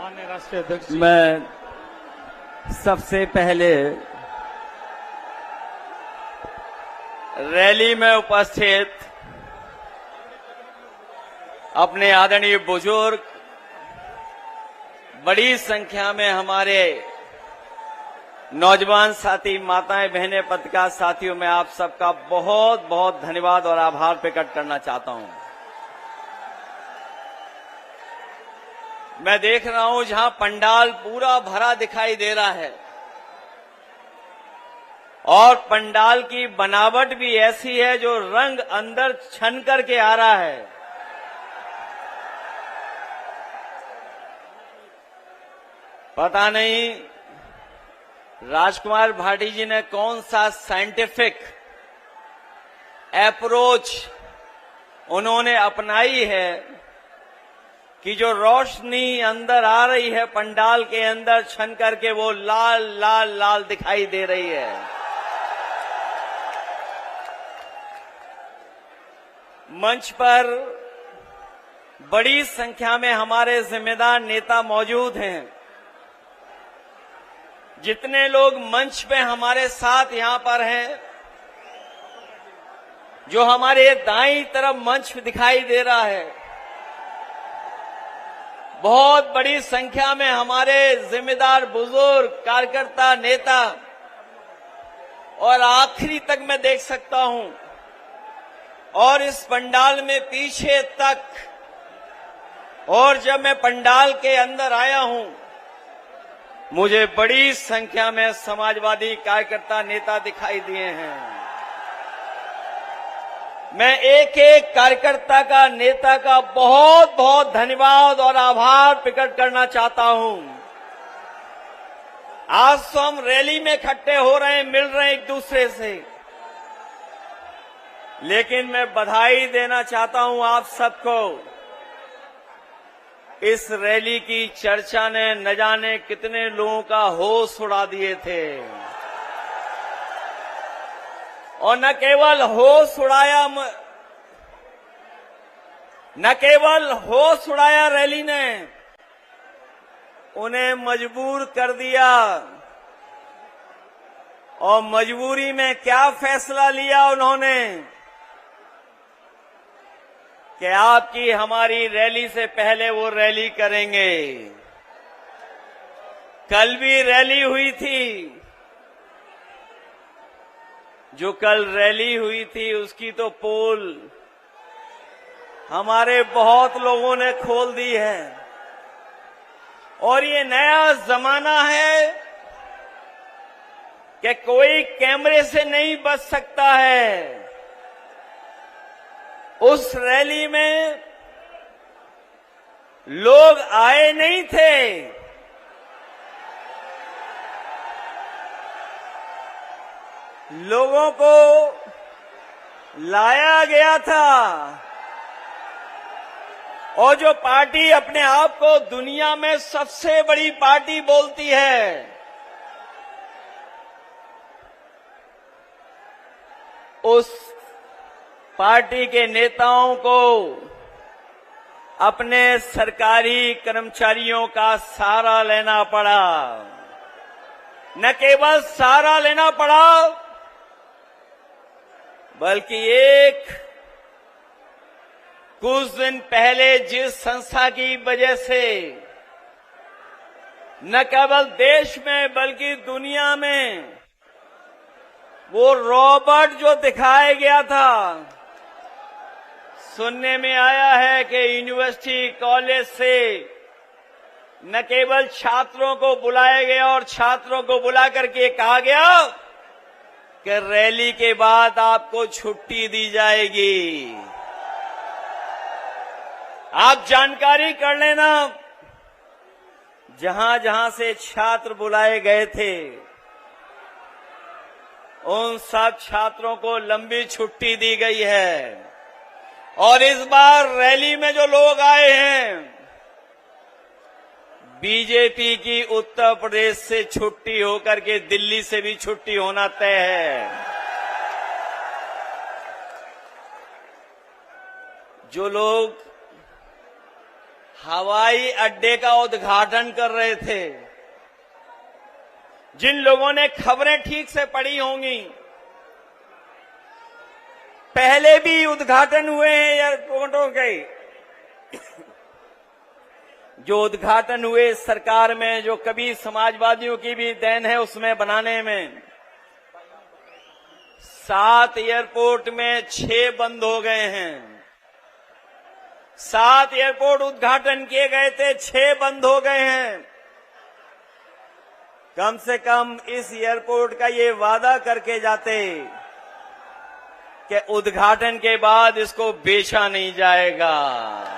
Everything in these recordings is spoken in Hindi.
माननीय राष्ट्रीय अध्यक्ष जी। मैं सबसे पहले रैली में उपस्थित अपने आदरणीय बुजुर्ग, बड़ी संख्या में हमारे नौजवान साथी, माताएं, बहनें, पत्रकार साथियों, मैं आप सबका बहुत बहुत धन्यवाद और आभार प्रकट करना चाहता हूं। मैं देख रहा हूं जहां पंडाल पूरा भरा दिखाई दे रहा है और पंडाल की बनावट भी ऐसी है जो रंग अंदर छन करके आ रहा है। पता नहीं राजकुमार भाटी जी ने कौन सा साइंटिफिक अप्रोच उन्होंने अपनाई है कि जो रोशनी अंदर आ रही है पंडाल के अंदर छन करके वो लाल लाल लाल दिखाई दे रही है। मंच पर बड़ी संख्या में हमारे जिम्मेदार नेता मौजूद हैं। जितने लोग मंच पे हमारे साथ यहां पर हैं, जो हमारे दाईं तरफ मंच दिखाई दे रहा है, बहुत बड़ी संख्या में हमारे जिम्मेदार बुजुर्ग, कार्यकर्ता, नेता और आखिरी तक मैं देख सकता हूं। और इस पंडाल में पीछे तक, और जब मैं पंडाल के अंदर आया हूं, मुझे बड़ी संख्या में समाजवादी कार्यकर्ता, नेता दिखाई दिए हैं। मैं एक एक कार्यकर्ता का, नेता का बहुत बहुत धन्यवाद और आभार प्रकट करना चाहता हूं। आज तो हम रैली में इकट्ठे हो रहे हैं, मिल रहे हैं एक दूसरे से, लेकिन मैं बधाई देना चाहता हूं आप सबको। इस रैली की चर्चा ने न जाने कितने लोगों का होश उड़ा दिए थे, और न केवल होश उड़ाया रैली ने, उन्हें मजबूर कर दिया। और मजबूरी में क्या फैसला लिया उन्होंने कि आपकी हमारी रैली से पहले वो रैली करेंगे। कल भी रैली हुई थी, जो कल रैली हुई थी उसकी तो पोल हमारे बहुत लोगों ने खोल दी है। और ये नया जमाना है कि कोई कैमरे से नहीं बच सकता है। उस रैली में लोग आए नहीं थे, लोगों को लाया गया था। और जो पार्टी अपने आप को दुनिया में सबसे बड़ी पार्टी बोलती है, उस पार्टी के नेताओं को अपने सरकारी कर्मचारियों का सहारा लेना पड़ा। न केवल सहारा लेना पड़ा, बल्कि कुछ दिन पहले जिस संस्था की वजह से न केवल देश में बल्कि दुनिया में वो रोबोट जो दिखाया गया था, सुनने में आया है कि यूनिवर्सिटी, कॉलेज से न केवल छात्रों को बुलाया गया और छात्रों को बुला करके कहा गया कि रैली के बाद आपको छुट्टी दी जाएगी। आप जानकारी कर लेना, जहां जहां से छात्र बुलाए गए थे, उन सब छात्रों को लंबी छुट्टी दी गई है। और इस बार रैली में जो लोग आए हैं, बीजेपी की उत्तर प्रदेश से छुट्टी होकर के दिल्ली से भी छुट्टी होना तय है। जो लोग हवाई अड्डे का उद्घाटन कर रहे थे। जिन लोगों ने खबरें ठीक से पढ़ी होंगी, पहले भी उद्घाटन हुए हैं एयरपोर्टों के। जो उद्घाटन हुए सरकार में, जो कभी समाजवादियों की भी देन है उसमें बनाने में, 7 एयरपोर्ट में 6 बंद हो गए हैं। 7 एयरपोर्ट उद्घाटन किए गए थे, 6 बंद हो गए हैं। कम से कम इस एयरपोर्ट का ये वादा करके जाते कि उद्घाटन के बाद इसको बेचा नहीं जाएगा।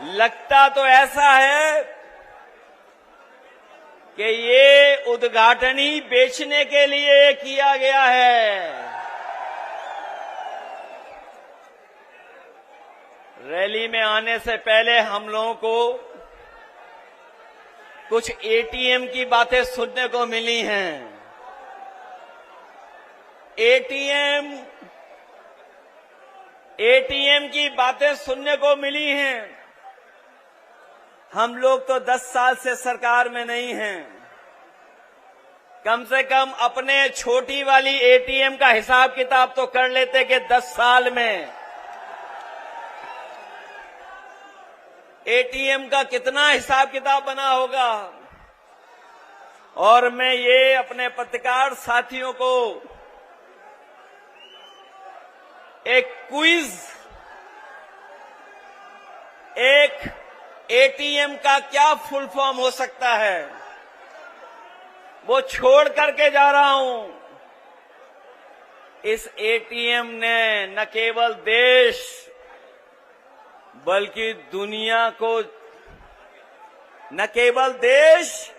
लगता तो ऐसा है कि ये उद्घाटन ही बेचने के लिए किया गया है। रैली में आने से पहले हम लोगों को कुछ एटीएम की बातें सुनने को मिली हैं। एटीएम की बातें सुनने को मिली हैं। हम लोग तो 10 साल से सरकार में नहीं हैं। कम से कम अपने छोटी वाली एटीएम का हिसाब किताब तो कर लेते कि 10 साल में एटीएम का कितना हिसाब किताब बना होगा। और मैं ये अपने पत्रकार साथियों को एक क्विज, एक एटीएम का क्या फुल फॉर्म हो सकता है, वो छोड़ करके जा रहा हूं। इस एटीएम ने न केवल देश बल्कि दुनिया को, न केवल देश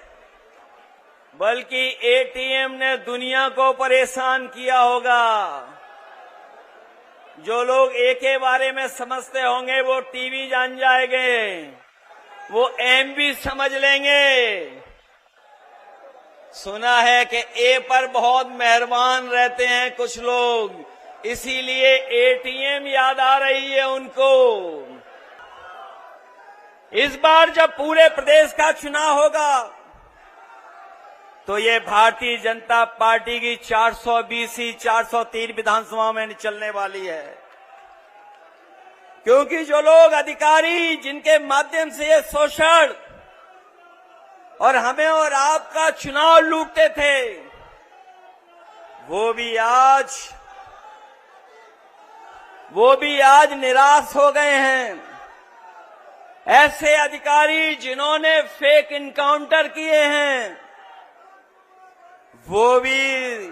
बल्कि एटीएम ने दुनिया को परेशान किया होगा। जो लोग ए के बारे में समझते होंगे वो टीवी जान जाएंगे, वो एम भी समझ लेंगे। सुना है कि ए पर बहुत मेहरबान रहते हैं कुछ लोग, इसीलिए एटीएम याद आ रही है उनको। इस बार जब पूरे प्रदेश का चुनाव होगा तो ये भारतीय जनता पार्टी की 420 403 विधानसभा में चलने वाली है। क्योंकि जो लोग अधिकारी जिनके माध्यम से ये शोषण और हमें और आपका चुनाव लूटते थे, वो भी आज निराश हो गए हैं। ऐसे अधिकारी जिन्होंने फेक इनकाउंटर किए हैं, वो भी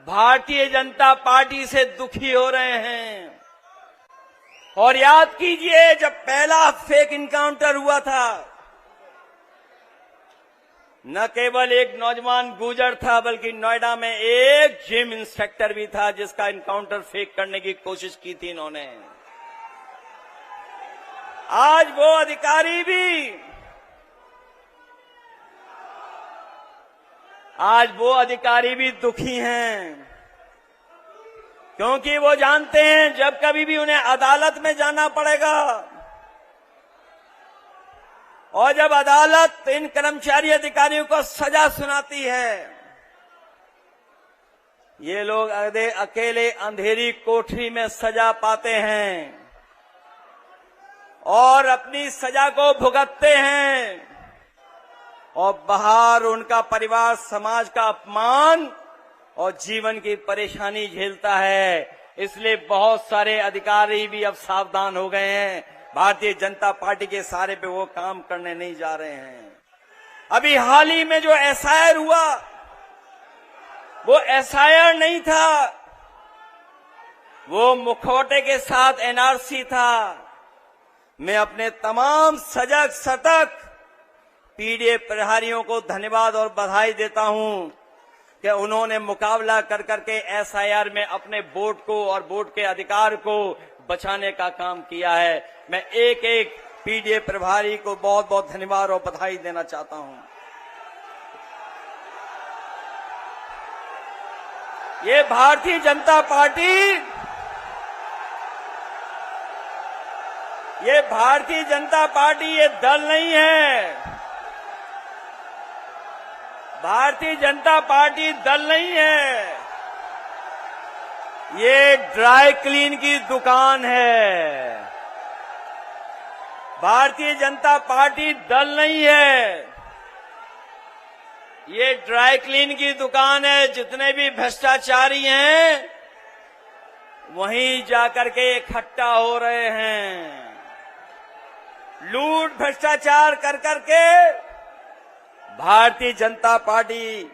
भारतीय जनता पार्टी से दुखी हो रहे हैं। और याद कीजिए, जब पहला फेक इनकाउंटर हुआ था, न केवल एक नौजवान गुजर था बल्कि नोएडा में एक जिम इंस्पेक्टर भी था जिसका इनकाउंटर फेक करने की कोशिश की थी इन्होंने। आज वो अधिकारी भी दुखी हैं, क्योंकि वो जानते हैं जब कभी भी उन्हें अदालत में जाना पड़ेगा और जब अदालत इन कर्मचारी अधिकारियों को सजा सुनाती है, ये लोग अकेले अंधेरी कोठरी में सजा पाते हैं और अपनी सजा को भुगतते हैं और बाहर उनका परिवार समाज का अपमान और जीवन की परेशानी झेलता है। इसलिए बहुत सारे अधिकारी भी अब सावधान हो गए हैं। भारतीय जनता पार्टी के सहारे पे वो काम करने नहीं जा रहे हैं। अभी हाल ही में जो एसआईआर हुआ, वो एसआईआर नहीं था, वो मुखौटे के साथ एनआरसी था। मैं अपने तमाम सजग सतर्क पीडीएफ प्रहरियों को धन्यवाद और बधाई देता हूं कि उन्होंने मुकाबला कर करके एसआईआर में अपने वोट को और वोट के अधिकार को बचाने का काम किया है। मैं एक एक पीडीएफ प्रभारी को बहुत बहुत धन्यवाद और बधाई देना चाहता हूं। ये भारतीय जनता पार्टी ये भारतीय जनता पार्टी ये दल नहीं है। भारतीय जनता पार्टी दल नहीं है, ये ड्राई क्लीन की दुकान है। भारतीय जनता पार्टी दल नहीं है, ये ड्राई क्लीन की दुकान है। जितने भी भ्रष्टाचारी हैं वहीं जाकर के इकट्ठा हो रहे हैं, लूट भ्रष्टाचार कर करके भारतीय जनता पार्टी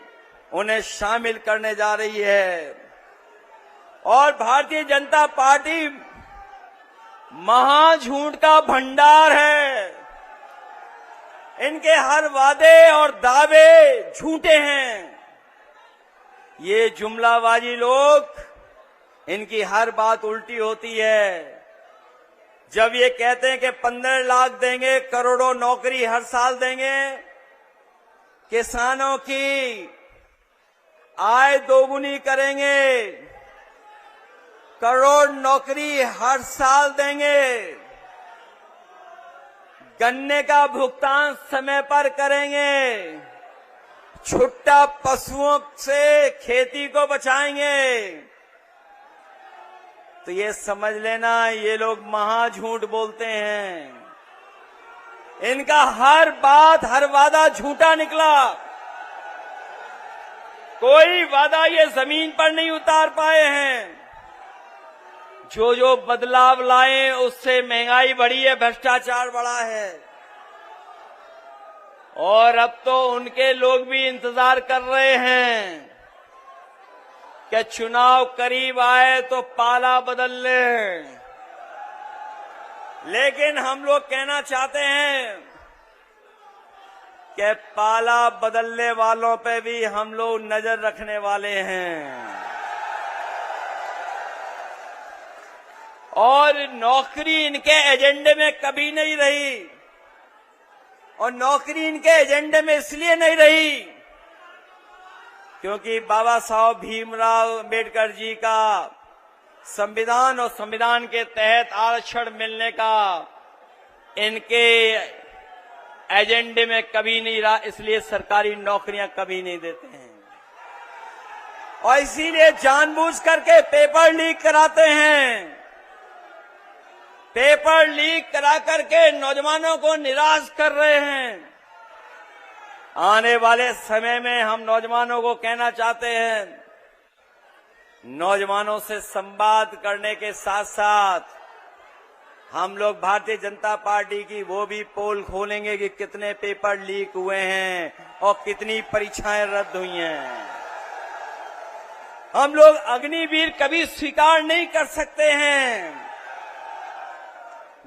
उन्हें शामिल करने जा रही है। और भारतीय जनता पार्टी महाझूठ का भंडार है। इनके हर वादे और दावे झूठे हैं। ये जुमलाबाजी लोग, इनकी हर बात उल्टी होती है। जब ये कहते हैं कि 15 लाख देंगे, करोड़ों नौकरी हर साल देंगे, किसानों की आय दोगुनी करेंगे, करोड़ नौकरी हर साल देंगे, गन्ने का भुगतान समय पर करेंगे, छुट्टा पशुओं से खेती को बचाएंगे, तो ये समझ लेना ये लोग महाझूठ बोलते हैं। इनका हर बात, हर वादा झूठा निकला। कोई वादा ये जमीन पर नहीं उतार पाए हैं। जो जो बदलाव लाए उससे महंगाई बढ़ी है, भ्रष्टाचार बढ़ा है। और अब तो उनके लोग भी इंतजार कर रहे हैं कि चुनाव करीब आए तो पाला बदल ले। लेकिन हम लोग कहना चाहते हैं कि पाला बदलने वालों पे भी हम लोग नजर रखने वाले हैं। और नौकरी इनके एजेंडे में कभी नहीं रही। और नौकरी इनके एजेंडे में इसलिए नहीं रही क्योंकि बाबा साहब भीमराव अम्बेडकर जी का संविधान और संविधान के तहत आरक्षण मिलने का इनके एजेंडे में कभी नहीं रहा। इसलिए सरकारी नौकरियां कभी नहीं देते हैं और इसीलिए जानबूझ करके पेपर लीक कराते हैं। पेपर लीक करा करके नौजवानों को निराश कर रहे हैं। आने वाले समय में हम नौजवानों को कहना चाहते हैं, नौजवानों से संवाद करने के साथ साथ हम लोग भारतीय जनता पार्टी की वो भी पोल खोलेंगे कि कितने पेपर लीक हुए हैं और कितनी परीक्षाएं रद्द हुई हैं। हम लोग अग्निवीर कभी स्वीकार नहीं कर सकते हैं।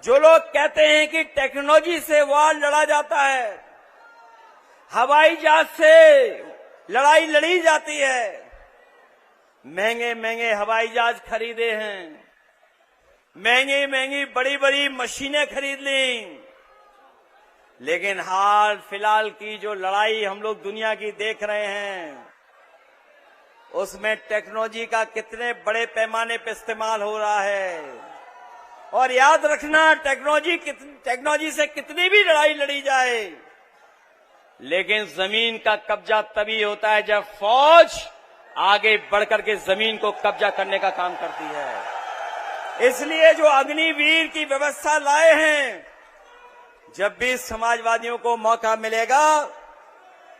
जो लोग कहते हैं कि टेक्नोलॉजी से वार लड़ा जाता है, हवाई जहाज से लड़ाई लड़ी जाती है, महंगे महंगे हवाई जहाज खरीदे हैं, महंगी महंगी बड़ी बड़ी मशीनें खरीद ली, लेकिन हाल फिलहाल की जो लड़ाई हम लोग दुनिया की देख रहे हैं उसमें टेक्नोलॉजी का कितने बड़े पैमाने पर इस्तेमाल हो रहा है। और याद रखना, टेक्नोलॉजी से कितनी भी लड़ाई लड़ी जाए, लेकिन जमीन का कब्जा तभी होता है जब फौज आगे बढ़कर के जमीन को कब्जा करने का काम करती है। इसलिए जो अग्निवीर की व्यवस्था लाए हैं, जब भी समाजवादियों को मौका मिलेगा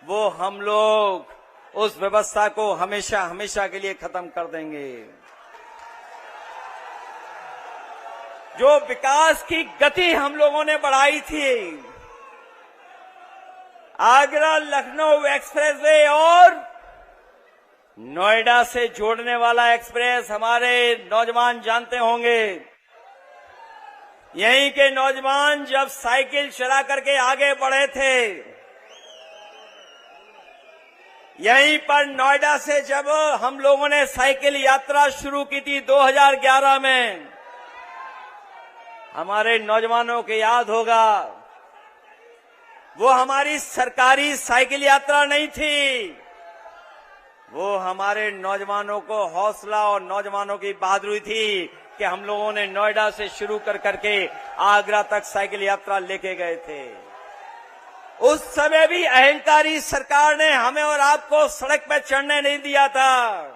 वो हम लोग उस व्यवस्था को हमेशा हमेशा के लिए खत्म कर देंगे। जो विकास की गति हम लोगों ने बढ़ाई थी, आगरा लखनऊ एक्सप्रेसवे और नोएडा से जोड़ने वाला एक्सप्रेस, हमारे नौजवान जानते होंगे। यहीं के नौजवान जब साइकिल चला करके आगे बढ़े थे, यहीं पर नोएडा से जब हम लोगों ने साइकिल यात्रा शुरू की थी 2011 में, हमारे नौजवानों को याद होगा वो हमारी सरकारी साइकिल यात्रा नहीं थी, वो हमारे नौजवानों को हौसला और नौजवानों की बहादुरी थी कि हम लोगों ने नोएडा से शुरू कर करके आगरा तक साइकिल यात्रा लेके गए थे। उस समय भी अहंकारी सरकार ने हमें और आपको सड़क पर चढ़ने नहीं दिया था,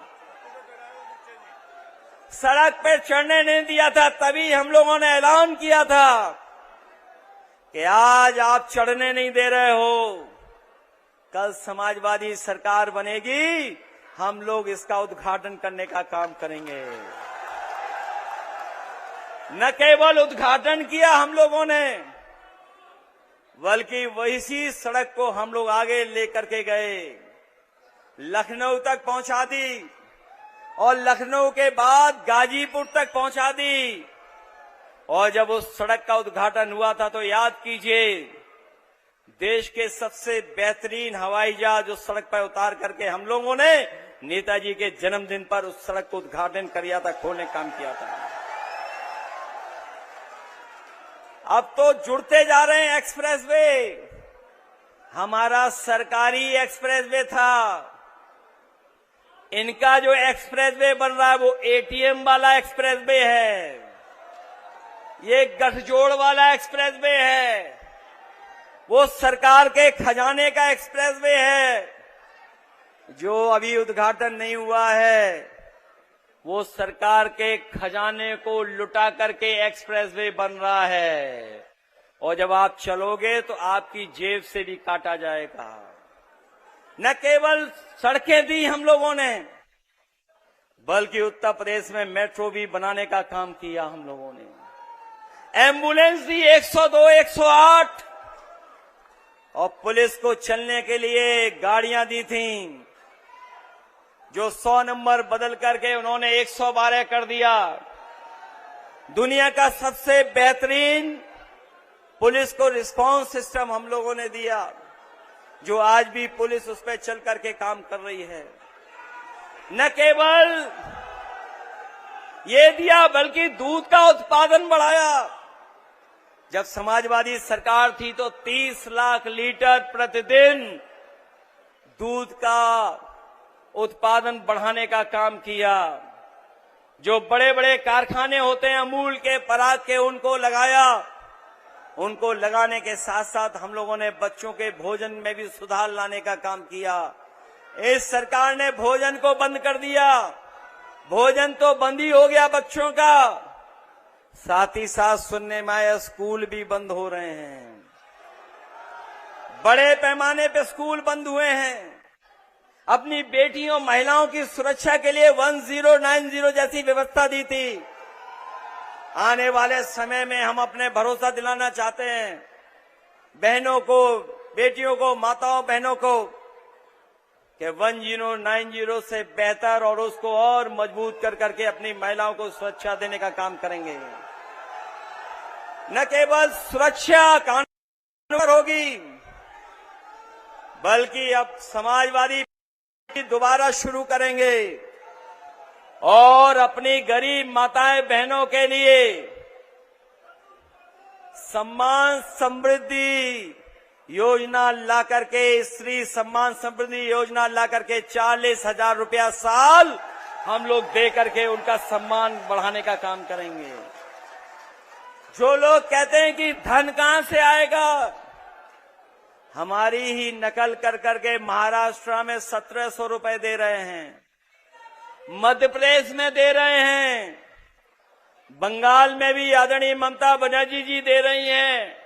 सड़क पर चढ़ने नहीं दिया था। तभी हम लोगों ने ऐलान किया था कि आज आप चढ़ने नहीं दे रहे हो, कल समाजवादी सरकार बनेगी, हम लोग इसका उद्घाटन करने का काम करेंगे। न केवल उद्घाटन किया हम लोगों ने, बल्कि वही सड़क को हम लोग आगे लेकर के गए, लखनऊ तक पहुंचा दी और लखनऊ के बाद गाजीपुर तक पहुंचा दी। और जब उस सड़क का उद्घाटन हुआ था तो याद कीजिए, देश के सबसे बेहतरीन हवाई जहाज उस सड़क पर उतार करके हम लोगों ने नेताजी के जन्मदिन पर उस सड़क को उद्घाटन किया था, खोलने काम किया था। अब तो जुड़ते जा रहे हैं एक्सप्रेसवे। हमारा सरकारी एक्सप्रेसवे था, इनका जो एक्सप्रेसवे बन रहा है वो एटीएम वाला एक्सप्रेसवे है, ये गठजोड़ वाला एक्सप्रेसवे है, वो सरकार के खजाने का एक्सप्रेसवे है। जो अभी उद्घाटन नहीं हुआ है वो सरकार के खजाने को लुटा करके एक्सप्रेसवे बन रहा है, और जब आप चलोगे तो आपकी जेब से भी काटा जाएगा। न केवल सड़कें दी हम लोगों ने, बल्कि उत्तर प्रदेश में मेट्रो भी बनाने का काम किया हम लोगों ने। एम्बुलेंस दी 102, 108, और पुलिस को चलने के लिए गाड़ियां दी थीं, जो 100 नंबर बदल करके उन्होंने 112 कर दिया। दुनिया का सबसे बेहतरीन पुलिस को रिस्पांस सिस्टम हम लोगों ने दिया, जो आज भी पुलिस उस पर चल करके काम कर रही है। न केवल ये दिया, बल्कि दूध का उत्पादन बढ़ाया। जब समाजवादी सरकार थी तो 30 लाख लीटर प्रतिदिन दूध का उत्पादन बढ़ाने का काम किया। जो बड़े बड़े कारखाने होते हैं अमूल के, पराग के, उनको लगाया। उनको लगाने के साथ साथ हम लोगों ने बच्चों के भोजन में भी सुधार लाने का काम किया। इस सरकार ने भोजन को बंद कर दिया, भोजन तो बंद ही हो गया बच्चों का, साथ ही साथ सुनने में आया स्कूल भी बंद हो रहे हैं। बड़े पैमाने पे स्कूल बंद हुए हैं। अपनी बेटियों महिलाओं की सुरक्षा के लिए 1090 जैसी व्यवस्था दी थी। आने वाले समय में हम अपने भरोसा दिलाना चाहते हैं बहनों को, बेटियों को, माताओं बहनों को, कि 1090 से बेहतर और उसको और मजबूत कर करके अपनी महिलाओं को सुरक्षा देने का काम करेंगे। न केवल सुरक्षा कानून पर होगी, बल्कि अब समाजवादी दोबारा शुरू करेंगे और अपनी गरीब माताएं बहनों के लिए सम्मान समृद्धि योजना ला करके, स्त्री सम्मान समृद्धि योजना ला करके 40,000 रुपया साल हम लोग दे करके उनका सम्मान बढ़ाने का काम करेंगे। जो लोग कहते हैं कि धन कहां से आएगा, हमारी ही नकल कर करके महाराष्ट्र में 1700 रुपए दे रहे हैं, मध्य प्रदेश में दे रहे हैं, बंगाल में भी आदरणीय ममता बनर्जी जी दे रही हैं।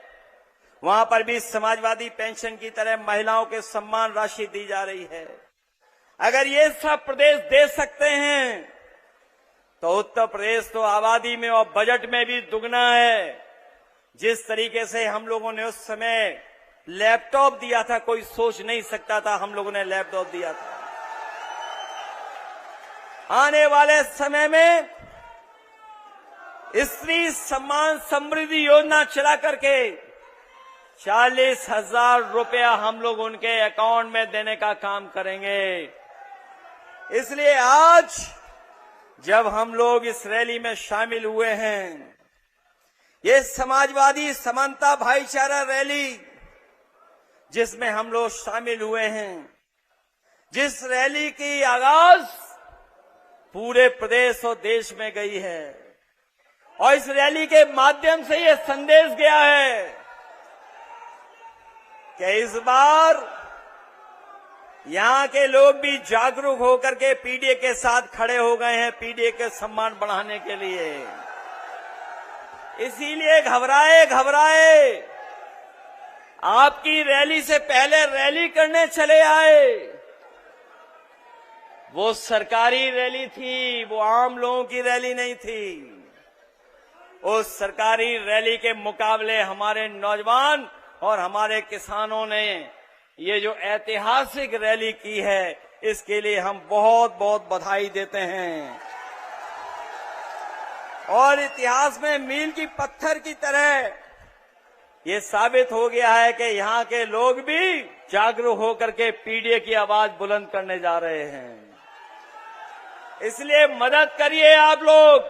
वहां पर भी समाजवादी पेंशन की तरह महिलाओं के सम्मान राशि दी जा रही है। अगर ये सब प्रदेश दे सकते हैं तो उत्तर प्रदेश तो आबादी में और बजट में भी दुगना है। जिस तरीके से हम लोगों ने उस समय लैपटॉप दिया था, कोई सोच नहीं सकता था हम लोगों ने लैपटॉप दिया था। आने वाले समय में स्त्री सम्मान समृद्धि योजना चला करके 40,000 रुपया हम लोग उनके अकाउंट में देने का काम करेंगे। इसलिए आज जब हम लोग इस रैली में शामिल हुए हैं, ये समाजवादी समानता भाईचारा रैली जिसमें हम लोग शामिल हुए हैं, जिस रैली की आगाज पूरे प्रदेश और देश में गई है, और इस रैली के माध्यम से यह संदेश गया है कि इस बार यहां के लोग भी जागरूक होकर के पीडीए के साथ खड़े हो गए हैं, पीडीए के सम्मान बढ़ाने के लिए। इसीलिए घबराए आपकी रैली से पहले रैली करने चले आए। वो सरकारी रैली थी, वो आम लोगों की रैली नहीं थी। उस सरकारी रैली के मुकाबले हमारे नौजवान और हमारे किसानों ने ये जो ऐतिहासिक रैली की है, इसके लिए हम बहुत बहुत बधाई देते हैं। और इतिहास में मील की पत्थर की तरह ये साबित हो गया है कि यहाँ के लोग भी जागरूक होकर के पीडीए की आवाज बुलंद करने जा रहे हैं। इसलिए मदद करिए आप लोग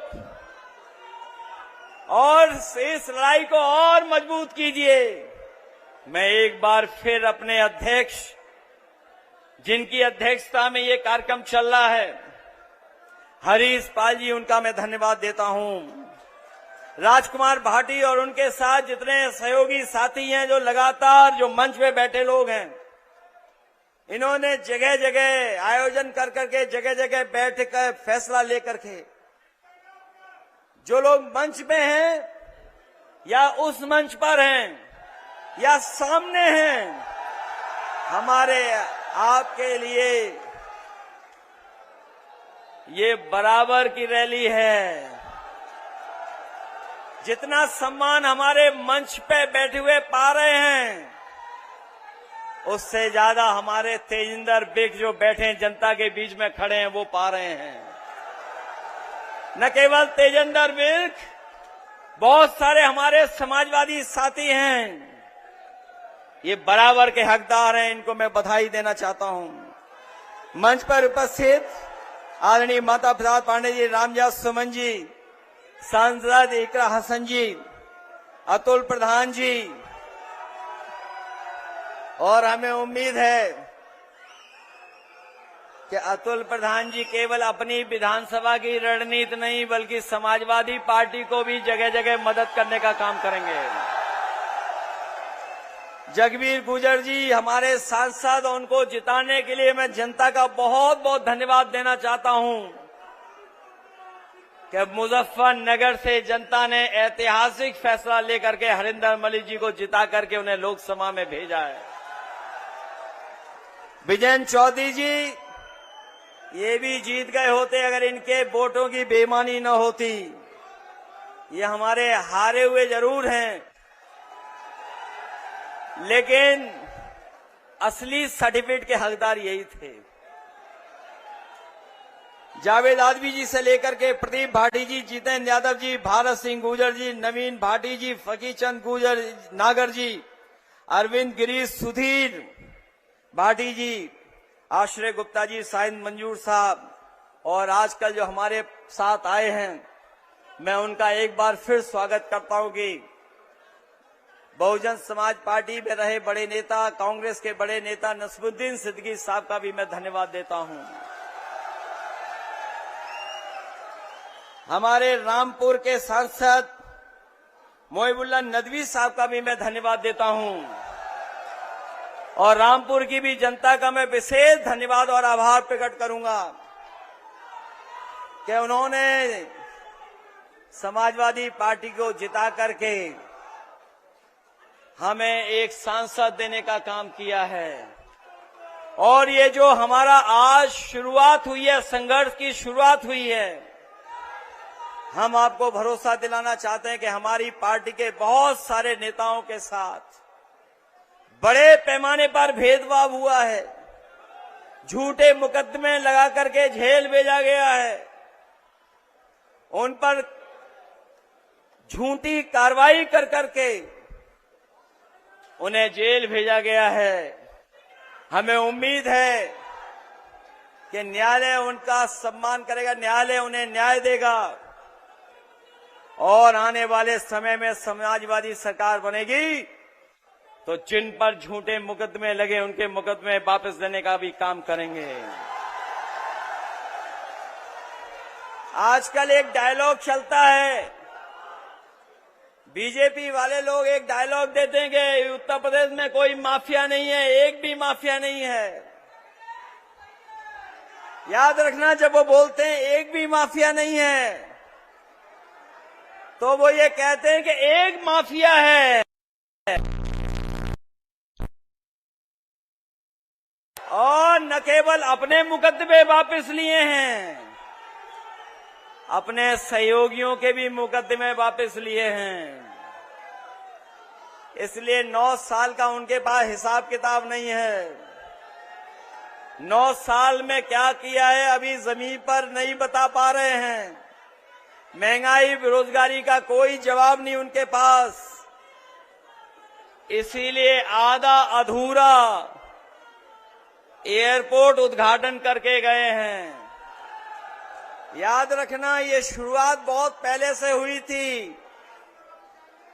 और इस लड़ाई को और मजबूत कीजिए। मैं एक बार फिर अपने अध्यक्ष, जिनकी अध्यक्षता में ये कार्यक्रम चल रहा है, हरीश पाल जी, उनका मैं धन्यवाद देता हूं। राजकुमार भाटी और उनके साथ जितने सहयोगी साथी हैं, जो लगातार जो मंच पे बैठे लोग हैं, इन्होंने जगह जगह आयोजन कर करके जगह जगह बैठ कर फैसला लेकर के, जो लोग मंच पे हैं या उस मंच पर हैं या सामने हैं, हमारे आपके लिए ये बराबर की रैली है। जितना सम्मान हमारे मंच पे बैठे हुए पा रहे हैं, उससे ज्यादा हमारे तेजिंदर बिग जो बैठे हैं, जनता के बीच में खड़े हैं, वो पा रहे हैं। न केवल तेजिंदर बिग, बहुत सारे हमारे समाजवादी साथी हैं, ये बराबर के हकदार हैं। इनको मैं बधाई देना चाहता हूं। मंच पर उपस्थित आदरणीय माता प्रसाद पांडे जी, रामजास सुमन जी, सांसद इकरा हसन जी, अतुल प्रधान जी, और हमें उम्मीद है कि अतुल प्रधान जी केवल अपनी विधानसभा की रणनीति नहीं, बल्कि समाजवादी पार्टी को भी जगह जगह मदद करने का काम करेंगे। जगबीर गुजर जी हमारे सांसद, उनको जिताने के लिए मैं जनता का बहुत बहुत धन्यवाद देना चाहता हूं कि मुजफ्फरनगर से जनता ने ऐतिहासिक फैसला लेकर के हरिंदर मलिक जी को जिता करके उन्हें लोकसभा में भेजा है। विजयन चौधरी जी ये भी जीत गए होते अगर इनके वोटों की बेईमानी न होती। ये हमारे हारे हुए जरूर हैं, लेकिन असली सर्टिफिकेट के हकदार यही थे। जावेद आदमी जी से लेकर के प्रदीप भाटी जी, जितेंद्र यादव जी, भारत सिंह गुर्जर जी, नवीन भाटी जी, फकीचंद गुर्जर नागर जी, अरविंद गिरीश, सुधीर भाटी जी, आश्रय गुप्ता जी, साहिंद मंजूर साहब, और आजकल जो हमारे साथ आए हैं, मैं उनका एक बार फिर स्वागत करता हूं कि बहुजन समाज पार्टी में रहे बड़े नेता, कांग्रेस के बड़े नेता नसरुद्दीन सिद्दीकी साहब का भी मैं धन्यवाद देता हूं। हमारे रामपुर के सांसद मोहिबुल्लाह नदवी साहब का भी मैं धन्यवाद देता हूं, और रामपुर की भी जनता का मैं विशेष धन्यवाद और आभार प्रकट करूंगा कि उन्होंने समाजवादी पार्टी को जिता करके हमें एक सांसद देने का काम किया है। और ये जो हमारा आज शुरुआत हुई है, संघर्ष की शुरुआत हुई है, हम आपको भरोसा दिलाना चाहते हैं कि हमारी पार्टी के बहुत सारे नेताओं के साथ बड़े पैमाने पर भेदभाव हुआ है, झूठे मुकदमे लगा करके जेल भेजा गया है, उन पर झूठी कार्रवाई कर करके उन्हें जेल भेजा गया है। हमें उम्मीद है कि न्यायालय उनका सम्मान करेगा, न्यायालय उन्हें न्याय देगा, और आने वाले समय में समाजवादी सरकार बनेगी तो जिन पर झूठे मुकदमे लगे उनके मुकदमे वापस देने का भी काम करेंगे। आजकल एक डायलॉग चलता है बीजेपी वाले लोग एक डायलॉग देते हैं कि उत्तर प्रदेश में कोई माफिया नहीं है, एक भी माफिया नहीं है। याद रखना, जब वो बोलते हैं एक भी माफिया नहीं है, तो वो ये कहते हैं कि एक माफिया है। और न केवल अपने मुकदमे वापस लिए हैं, अपने सहयोगियों के भी मुकदमे वापस लिए हैं। इसलिए 9 साल का उनके पास हिसाब किताब नहीं है। 9 साल में क्या किया है अभी जमीन पर नहीं बता पा रहे हैं। महंगाई, बेरोजगारी का कोई जवाब नहीं उनके पास। इसीलिए आधा अधूरा एयरपोर्ट उद्घाटन करके गए हैं। याद रखना, ये शुरुआत बहुत पहले से हुई थी,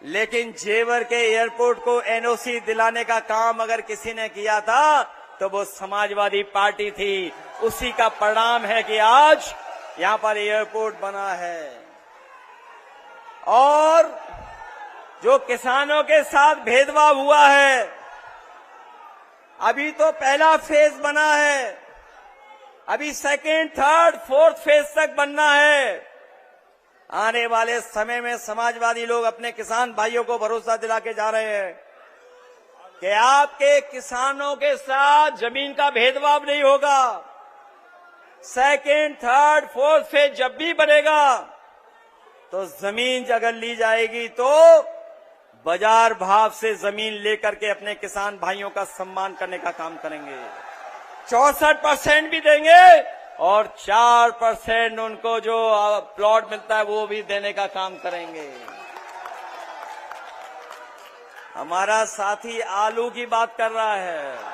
लेकिन जेवर के एयरपोर्ट को एनओसी दिलाने का काम अगर किसी ने किया था तो वो समाजवादी पार्टी थी। उसी का परिणाम है कि आज यहां पर एयरपोर्ट बना है। और जो किसानों के साथ भेदभाव हुआ है, अभी तो पहला फेज बना है, अभी सेकेंड, थर्ड, फोर्थ फेज तक बनना है। आने वाले समय में समाजवादी लोग अपने किसान भाइयों को भरोसा दिला के जा रहे हैं कि आपके किसानों के साथ जमीन का भेदभाव नहीं होगा। सेकेंड, थर्ड, फोर्थ फेज जब भी बनेगा तो जमीन अगर ली जाएगी तो बाजार भाव से जमीन लेकर के अपने किसान भाइयों का सम्मान करने का काम करेंगे। 64% भी देंगे और 4% उनको जो प्लॉट मिलता है वो भी देने का काम करेंगे। हमारा साथी आलू की बात कर रहा है।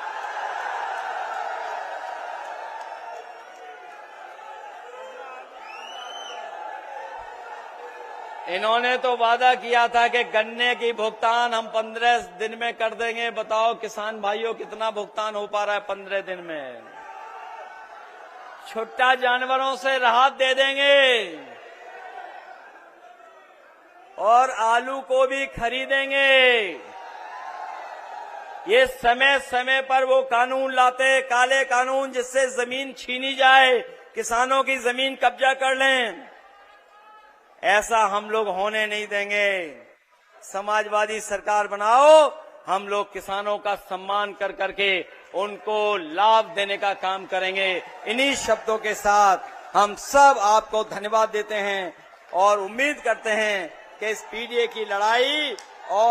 इन्होंने तो वादा किया था कि गन्ने की भुगतान हम 15 दिन में कर देंगे। बताओ किसान भाइयों, कितना भुगतान हो पा रहा है 15 दिन में? छुट्टा जानवरों से राहत दे देंगे और आलू को भी खरीदेंगे। ये समय समय पर वो कानून लाते, काले कानून, जिससे जमीन छीनी जाए, किसानों की जमीन कब्जा कर लें। ऐसा हम लोग होने नहीं देंगे। समाजवादी सरकार बनाओ, हम लोग किसानों का सम्मान कर करके उनको लाभ देने का काम करेंगे। इन्हीं शब्दों के साथ हम सब आपको धन्यवाद देते हैं और उम्मीद करते हैं कि इस पीडीए की लड़ाई और